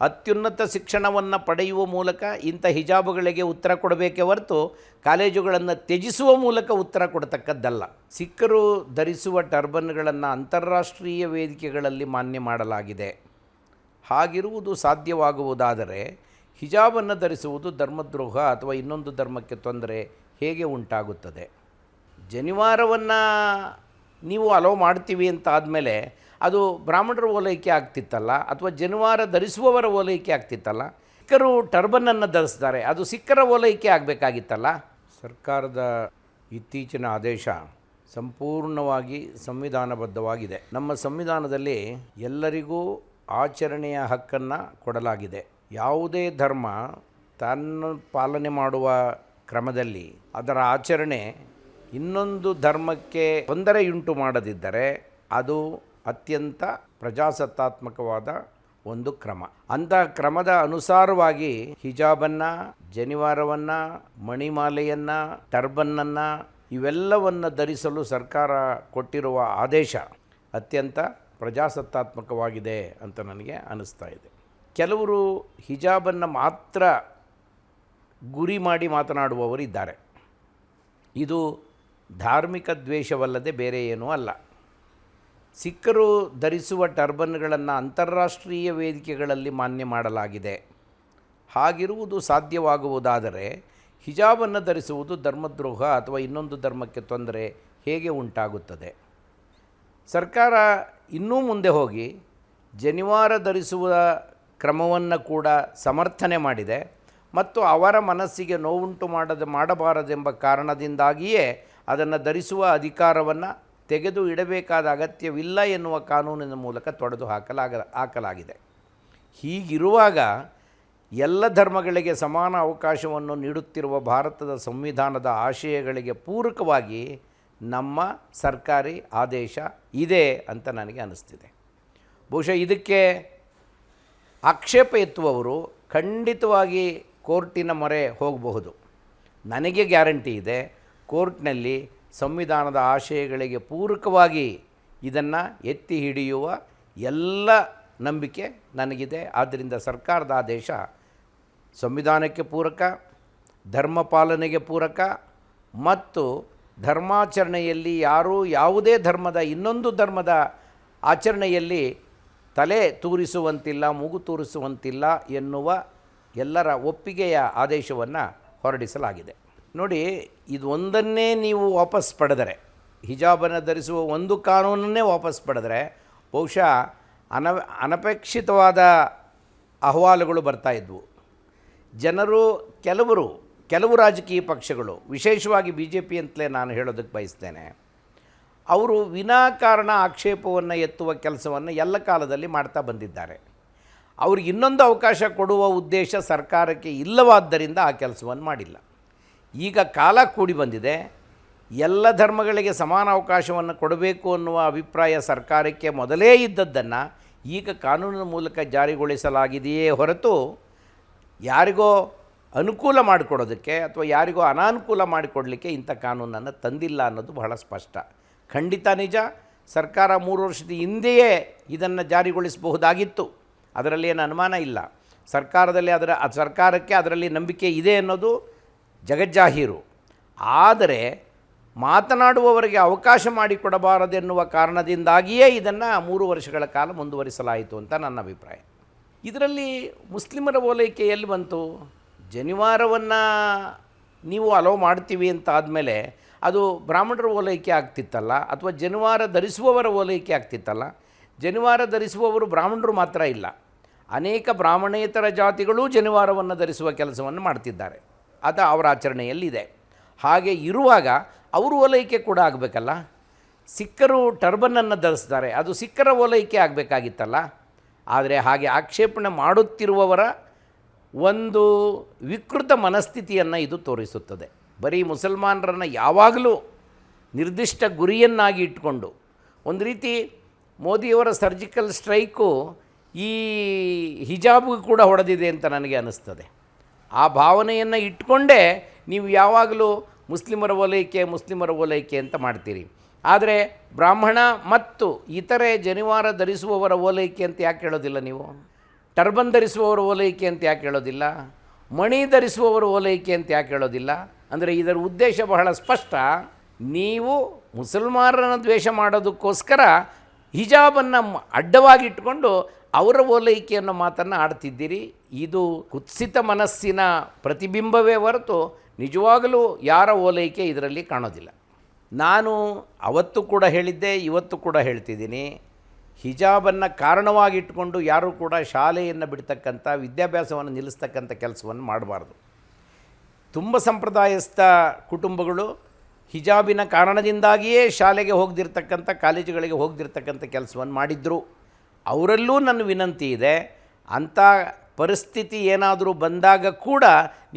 ಅತ್ಯುನ್ನತ ಶಿಕ್ಷಣವನ್ನು ಪಡೆಯುವ ಮೂಲಕ ಇಂಥ ಹಿಜಾಬುಗಳಿಗೆ ಉತ್ತರ ಕೊಡಬೇಕೇ ಹೊರತು ಕಾಲೇಜುಗಳನ್ನು ತ್ಯಜಿಸುವ ಮೂಲಕ ಉತ್ತರ ಕೊಡತಕ್ಕದ್ದಲ್ಲ. ಸಿಖ್ಖರು ಧರಿಸುವ ಟರ್ಬನ್ಗಳನ್ನು ಅಂತಾರಾಷ್ಟ್ರೀಯ ವೇದಿಕೆಗಳಲ್ಲಿ ಮಾನ್ಯ ಮಾಡಲಾಗಿದೆ. ಹಾಗಿರುವುದು ಸಾಧ್ಯವಾಗುವುದಾದರೆ ಹಿಜಾಬನ್ನು ಧರಿಸುವುದು ಧರ್ಮದ್ರೋಹ ಅಥವಾ ಇನ್ನೊಂದು ಧರ್ಮಕ್ಕೆ ತೊಂದರೆ ಹೇಗೆ ಉಂಟಾಗುತ್ತದೆ? ಜನಿವಾರವನ್ನು ನೀವು ಅಲೋ ಮಾಡ್ತೀವಿ ಅಂತ ಆದಮೇಲೆ ಅದು ಬ್ರಾಹ್ಮಣರ ಓಲೈಕೆ ಆಗ್ತಿತ್ತಲ್ಲ, ಅಥವಾ ಜನಿವಾರ ಧರಿಸುವವರ ಓಲೈಕೆ ಆಗ್ತಿತ್ತಲ್ಲ. ಸಿಖ್ಖರು ಟರ್ಬನನ್ನು ಧರಿಸ್ತಾರೆ, ಅದು ಸಿಖ್ಖರ ಓಲೈಕೆ ಆಗಬೇಕಾಗಿತ್ತಲ್ಲ. ಸರ್ಕಾರದ ಇತ್ತೀಚಿನ ಆದೇಶ ಸಂಪೂರ್ಣವಾಗಿ ಸಂವಿಧಾನಬದ್ಧವಾಗಿದೆ. ನಮ್ಮ ಸಂವಿಧಾನದಲ್ಲಿ ಎಲ್ಲರಿಗೂ ಆಚರಣೆಯ ಹಕ್ಕನ್ನು ಕೊಡಲಾಗಿದೆ. ಯಾವುದೇ ಧರ್ಮ ತನ್ನ ಪಾಲನೆ ಮಾಡುವ ಕ್ರಮದಲ್ಲಿ ಅದರ ಆಚರಣೆ ಇನ್ನೊಂದು ಧರ್ಮಕ್ಕೆ ತೊಂದರೆಯುಂಟು ಮಾಡದಿದ್ದರೆ ಅದು ಅತ್ಯಂತ ಪ್ರಜಾಸತ್ತಾತ್ಮಕವಾದ ಒಂದು ಕ್ರಮ. ಅಂಥ ಕ್ರಮದ ಅನುಸಾರವಾಗಿ ಹಿಜಾಬನ್ನು, ಜನಿವಾರವನ್ನು, ಮಣಿಮಾಲೆಯನ್ನು, ಟರ್ಬನ್ನನ್ನು ಇವೆಲ್ಲವನ್ನು ಧರಿಸಲು ಸರ್ಕಾರ ಕೊಟ್ಟಿರುವ ಆದೇಶ ಅತ್ಯಂತ ಪ್ರಜಾಸತ್ತಾತ್ಮಕವಾಗಿದೆ ಅಂತ ನನಗೆ ಅನ್ನಿಸ್ತಾ ಇದೆ. ಕೆಲವರು ಹಿಜಾಬನ್ನು ಮಾತ್ರ ಗುರಿ ಮಾಡಿ ಮಾತನಾಡುವವರು ಇದ್ದಾರೆ. ಇದು ಧಾರ್ಮಿಕ ದ್ವೇಷವಲ್ಲದೆ ಬೇರೆ ಏನೂ ಅಲ್ಲ. ಸಿಖ್ಖರು ಧರಿಸುವ ಟರ್ಬನ್ಗಳನ್ನು ಅಂತಾರಾಷ್ಟ್ರೀಯ ವೇದಿಕೆಗಳಲ್ಲಿ ಮಾನ್ಯ ಮಾಡಲಾಗಿದೆ. ಹಾಗಿರುವುದು ಸಾಧ್ಯವಾಗುವುದಾದರೆ ಹಿಜಾಬನ್ನು ಧರಿಸುವುದು ಧರ್ಮದ್ರೋಹ ಅಥವಾ ಇನ್ನೊಂದು ಧರ್ಮಕ್ಕೆ ತೊಂದರೆ ಹೇಗೆ ಉಂಟಾಗುತ್ತದೆ? ಸರ್ಕಾರ ಇನ್ನೂ ಮುಂದೆ ಹೋಗಿ ಜನಿವಾರ ಧರಿಸುವ ಕ್ರಮವನ್ನು ಕೂಡ ಸಮರ್ಥನೆ ಮಾಡಿದೆ ಮತ್ತು ಅವರ ಮನಸ್ಸಿಗೆ ನೋವುಂಟು ಮಾಡಬಾರದೆಂಬ ಕಾರಣದಿಂದಾಗಿಯೇ ಅದನ್ನು ಧರಿಸುವ ಅಧಿಕಾರವನ್ನು ತೆಗೆದು ಇಡಬೇಕಾದ ಅಗತ್ಯವಿಲ್ಲ ಎನ್ನುವ ಕಾನೂನಿನ ಮೂಲಕ ತೊಡೆದು ಹಾಕಲಾಗಿದೆ. ಹೀಗಿರುವಾಗ ಎಲ್ಲ ಧರ್ಮಗಳಿಗೆ ಸಮಾನ ಅವಕಾಶವನ್ನು ನೀಡುತ್ತಿರುವ ಭಾರತದ ಸಂವಿಧಾನದ ಆಶಯಗಳಿಗೆ ಪೂರಕವಾಗಿ ನಮ್ಮ ಸರ್ಕಾರಿ ಆದೇಶ ಇದೆ ಅಂತ ನನಗೆ ಅನ್ನಿಸ್ತಿದೆ. ಬಹುಶಃ ಇದಕ್ಕೆ ಆಕ್ಷೇಪ ಎತ್ತುವವರು ಖಂಡಿತವಾಗಿ ಕೋರ್ಟಿನ ಮೊರೆ ಹೋಗಬಹುದು. ನನಗೆ ಗ್ಯಾರಂಟಿ ಇದೆ, ಕೋರ್ಟ್ನಲ್ಲಿ ಸಂವಿಧಾನದ ಆಶಯಗಳಿಗೆ ಪೂರಕವಾಗಿ ಇದನ್ನು ಎತ್ತಿ ಹಿಡಿಯುವ ಎಲ್ಲ ನಂಬಿಕೆ ನನಗಿದೆ. ಆದ್ದರಿಂದ ಸರ್ಕಾರದ ಆದೇಶ ಸಂವಿಧಾನಕ್ಕೆ ಪೂರಕ, ಧರ್ಮ ಪಾಲನೆಗೆ ಪೂರಕ ಮತ್ತು ಧರ್ಮಾಚರಣೆಯಲ್ಲಿ ಯಾರೂ ಯಾವುದೇ ಧರ್ಮದ ಇನ್ನೊಂದು ಧರ್ಮದ ಆಚರಣೆಯಲ್ಲಿ ತಲೆ ತೂರಿಸುವಂತಿಲ್ಲ, ಮೂಗು ತೂರಿಸುವಂತಿಲ್ಲ ಎನ್ನುವ ಎಲ್ಲರ ಒಪ್ಪಿಗೆಯ ಆದೇಶವನ್ನು ಹೊರಡಿಸಲಾಗಿದೆ. ನೋಡಿ, ಇದು ಒಂದನ್ನೇ ನೀವು ವಾಪಸ್ ಪಡೆದರೆ, ಹಿಜಾಬನ್ನು ಧರಿಸುವ ಒಂದು ಕಾನೂನನ್ನೇ ವಾಪಸ್ ಪಡೆದರೆ ಬಹುಶಃ ಅನಪೇಕ್ಷಿತವಾದ ಅಹವಾಲುಗಳು ಬರ್ತಾಯಿದ್ವು. ಜನರು ಕೆಲವು ರಾಜಕೀಯ ಪಕ್ಷಗಳು, ವಿಶೇಷವಾಗಿ BJP ಅಂತಲೇ ನಾನು ಹೇಳೋದಕ್ಕೆ ಬಯಸ್ತೇನೆ, ಅವರು ವಿನಾಕಾರಣ ಆಕ್ಷೇಪವನ್ನು ಎತ್ತುವ ಕೆಲಸವನ್ನು ಎಲ್ಲ ಕಾಲದಲ್ಲಿ ಮಾಡ್ತಾ ಬಂದಿದ್ದಾರೆ. ಅವ್ರಿಗೆ ಇನ್ನೊಂದು ಅವಕಾಶ ಕೊಡುವ ಉದ್ದೇಶ ಸರ್ಕಾರಕ್ಕೆ ಇಲ್ಲವಾದ್ದರಿಂದ ಆ ಕೆಲಸವನ್ನು ಮಾಡಿಲ್ಲ. ಈಗ ಕಾಲ ಕೂಡಿ ಬಂದಿದೆ, ಎಲ್ಲ ಧರ್ಮಗಳಿಗೆ ಸಮಾನ ಅವಕಾಶವನ್ನು ಕೊಡಬೇಕು ಅನ್ನುವ ಅಭಿಪ್ರಾಯ ಸರ್ಕಾರಕ್ಕೆ ಮೊದಲೇ ಇದ್ದದ್ದನ್ನು ಈಗ ಕಾನೂನಿನ ಮೂಲಕ ಜಾರಿಗೊಳಿಸಲಾಗಿದೆಯೇ ಹೊರತು ಯಾರಿಗೋ ಅನುಕೂಲ ಮಾಡಿಕೊಡೋದಕ್ಕೆ ಅಥವಾ ಯಾರಿಗೋ ಅನಾನುಕೂಲ ಮಾಡಿಕೊಡಲಿಕ್ಕೆ ಇಂಥ ಕಾನೂನನ್ನು ತಂದಿಲ್ಲ ಅನ್ನೋದು ಬಹಳ ಸ್ಪಷ್ಟ. ಖಂಡಿತ ನಿಜ, ಸರ್ಕಾರ 3 ವರ್ಷದ ಹಿಂದೆಯೇ ಇದನ್ನು ಜಾರಿಗೊಳಿಸಬಹುದಾಗಿತ್ತು, ಅದರಲ್ಲಿ ಏನು ಅನುಮಾನ ಇಲ್ಲ. ಸರ್ಕಾರಕ್ಕೆ ಅದರಲ್ಲಿ ನಂಬಿಕೆ ಇದೆ ಅನ್ನೋದು ಜಗಜ್ಜಾಹೀರು. ಆದರೆ ಮಾತನಾಡುವವರಿಗೆ ಅವಕಾಶ ಮಾಡಿಕೊಡಬಾರದೆನ್ನುವ ಕಾರಣದಿಂದಾಗಿಯೇ ಇದನ್ನು 3 ವರ್ಷಗಳ ಕಾಲ ಮುಂದುವರಿಸಲಾಯಿತು ಅಂತ ನನ್ನ ಅಭಿಪ್ರಾಯ. ಇದರಲ್ಲಿ ಮುಸ್ಲಿಮರ ಓಲೈಕೆ ಎಲ್ಲಿ ಬಂತು? ಜನಿವಾರವನ್ನು ನೀವು ಅಲೋ ಮಾಡ್ತೀವಿ ಅಂತ ಆದಮೇಲೆ ಅದು ಬ್ರಾಹ್ಮಣರ ಓಲೈಕೆ ಆಗ್ತಿತ್ತಲ್ಲ, ಅಥವಾ ಜನಿವಾರ ಧರಿಸುವವರ ಓಲೈಕೆ ಆಗ್ತಿತ್ತಲ್ಲ. ಜನಿವಾರ ಧರಿಸುವವರು ಬ್ರಾಹ್ಮಣರು ಮಾತ್ರ ಇಲ್ಲ, ಅನೇಕ ಬ್ರಾಹ್ಮಣೇತರ ಜಾತಿಗಳೂ ಜನಿವಾರವನ್ನು ಧರಿಸುವ ಕೆಲಸವನ್ನು ಮಾಡ್ತಿದ್ದಾರೆ. ಅದು ಅವರ ಆಚರಣೆಯಲ್ಲಿದೆ. ಹಾಗೆ ಇರುವಾಗ ಅವರು ಓಲೈಕೆ ಕೂಡ ಆಗಬೇಕಲ್ಲ. ಸಿಖ್ಖರು ಟರ್ಬನನ್ನು ಧರಿಸ್ತಾರೆ, ಅದು ಸಿಖ್ಖರ ಓಲೈಕೆ ಆಗಬೇಕಾಗಿತ್ತಲ್ಲ. ಆದರೆ ಹಾಗೆ ಆಕ್ಷೇಪಣೆ ಮಾಡುತ್ತಿರುವವರ ಒಂದು ವಿಕೃತ ಮನಸ್ಥಿತಿಯನ್ನು ಇದು ತೋರಿಸುತ್ತದೆ. ಬರೀ ಮುಸಲ್ಮಾನರನ್ನು ಯಾವಾಗಲೂ ನಿರ್ದಿಷ್ಟ ಗುರಿಯನ್ನಾಗಿ ಇಟ್ಕೊಂಡು, ಒಂದು ರೀತಿ ಮೋದಿಯವರ ಸರ್ಜಿಕಲ್ ಸ್ಟ್ರೈಕು ಈ ಹಿಜಾಬ್ಗೂ ಕೂಡ ಹೊಡೆದಿದೆ ಅಂತ ನನಗೆ ಅನ್ನಿಸ್ತದೆ. ಆ ಭಾವನೆಯನ್ನು ಇಟ್ಕೊಂಡೇ ನೀವು ಯಾವಾಗಲೂ ಮುಸ್ಲಿಮರ ಓಲೈಕೆ ಅಂತ ಮಾಡ್ತೀರಿ. ಆದರೆ ಬ್ರಾಹ್ಮಣ ಮತ್ತು ಇತರೆ ಜನಿವಾರ ಧರಿಸುವವರ ಓಲೈಕೆ ಅಂತ ಯಾಕೆ ಹೇಳೋದಿಲ್ಲ ನೀವು? ಟರ್ಬನ್ ಧರಿಸುವವರು ಓಲೈಕೆ ಅಂತ ಯಾಕೆ ಹೇಳೋದಿಲ್ಲ? ಮಣಿ ಧರಿಸುವವರು ಓಲೈಕೆ ಅಂತ ಯಾಕೆ ಹೇಳೋದಿಲ್ಲ? ಅಂದರೆ ಇದರ ಉದ್ದೇಶ ಬಹಳ ಸ್ಪಷ್ಟ. ನೀವು ಮುಸಲ್ಮಾನರನ್ನು ದ್ವೇಷ ಮಾಡೋದಕ್ಕೋಸ್ಕರ ಹಿಜಾಬನ್ನು ಅಡ್ಡವಾಗಿಟ್ಕೊಂಡು ಅವರ ಓಲೈಕೆ ಅನ್ನೋ ಮಾತನ್ನು ಆಡ್ತಿದ್ದೀರಿ. ಇದು ಕುತ್ಸಿತ ಮನಸ್ಸಿನ ಪ್ರತಿಬಿಂಬವೇ ಹೊರತು ನಿಜವಾಗಲೂ ಯಾರ ಓಲೈಕೆ ಇದರಲ್ಲಿ ಕಾಣೋದಿಲ್ಲ. ನಾನು ಅವತ್ತು ಕೂಡ ಹೇಳಿದ್ದೆ, ಇವತ್ತು ಕೂಡ ಹೇಳ್ತಿದ್ದೀನಿ, ಹಿಜಾಬನ್ನು ಕಾರಣವಾಗಿಟ್ಕೊಂಡು ಯಾರೂ ಕೂಡ ಶಾಲೆಯನ್ನು ಬಿಡ್ತಕ್ಕಂಥ, ವಿದ್ಯಾಭ್ಯಾಸವನ್ನು ನಿಲ್ಲಿಸ್ತಕ್ಕಂಥ ಕೆಲಸವನ್ನು ಮಾಡಬಾರ್ದು. ತುಂಬ ಸಂಪ್ರದಾಯಸ್ಥ ಕುಟುಂಬಗಳು ಹಿಜಾಬಿನ ಕಾರಣದಿಂದಾಗಿಯೇ ಶಾಲೆಗೆ ಹೋಗದಿರ್ತಕ್ಕಂಥ, ಕಾಲೇಜುಗಳಿಗೆ ಹೋಗದಿರ್ತಕ್ಕಂಥ ಕೆಲಸವನ್ನು ಮಾಡಿದ್ರು. ಅವರಲ್ಲೂ ನನ್ನ ವಿನಂತಿ ಇದೆ, ಅಂಥ ಪರಿಸ್ಥಿತಿ ಏನಾದರೂ ಬಂದಾಗ ಕೂಡ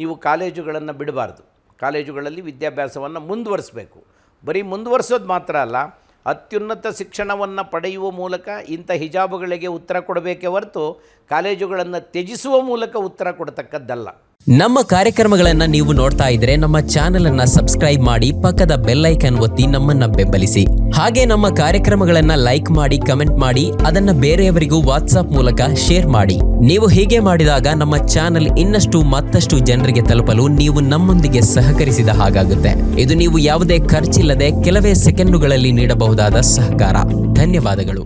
ನೀವು ಕಾಲೇಜುಗಳನ್ನು ಬಿಡಬಾರ್ದು. ಕಾಲೇಜುಗಳಲ್ಲಿ ವಿದ್ಯಾಭ್ಯಾಸವನ್ನು ಮುಂದುವರಿಸಬೇಕು. ಬರೀ ಮುಂದುವರಿಸೋದು ಮಾತ್ರ ಅಲ್ಲ, ಅತ್ಯುನ್ನತ ಶಿಕ್ಷಣವನ್ನು ಪಡೆಯುವ ಮೂಲಕ ಇಂಥ ಹಿಜಾಬುಗಳಿಗೆ ಉತ್ತರ ಕೊಡಬೇಕೇ ಹೊರತು ಕಾಲೇಜುಗಳನ್ನು ತ್ಯಜಿಸುವ ಮೂಲಕ ಉತ್ತರ ಕೊಡತಕ್ಕದ್ದಲ್ಲ. ನಮ್ಮ ಕಾರ್ಯಕ್ರಮಗಳನ್ನು ನೀವು ನೋಡ್ತಾ ಇದ್ರೆ ನಮ್ಮ ಚಾನೆಲ್ ಅನ್ನ ಸಬ್ಸ್ಕ್ರೈಬ್ ಮಾಡಿ, ಪಕ್ಕದ ಬೆಲ್ ಐಕಾನ್ ಒತ್ತಿ ನಮ್ಮನ್ನ ಬೆಂಬಲಿಸಿ. ಹಾಗೆ ನಮ್ಮ ಕಾರ್ಯಕ್ರಮಗಳನ್ನ ಲೈಕ್ ಮಾಡಿ, ಕಮೆಂಟ್ ಮಾಡಿ, ಅದನ್ನ ಬೇರೆಯವರಿಗೂ ವಾಟ್ಸ್ಆಪ್ ಮೂಲಕ ಶೇರ್ ಮಾಡಿ. ನೀವು ಹೀಗೆ ಮಾಡಿದಾಗ ನಮ್ಮ ಚಾನೆಲ್ ಮತ್ತಷ್ಟು ಜನರಿಗೆ ತಲುಪಲು ನೀವು ನಮ್ಮೊಂದಿಗೆ ಸಹಕರಿಸಿದ ಹಾಗಾಗುತ್ತೆ. ಇದು ನೀವು ಯಾವುದೇ ಖರ್ಚಿಲ್ಲದೆ ಕೆಲವೇ ಸೆಕೆಂಡುಗಳಲ್ಲಿ ನೀಡಬಹುದಾದ ಸಹಕಾರ. ಧನ್ಯವಾದಗಳು.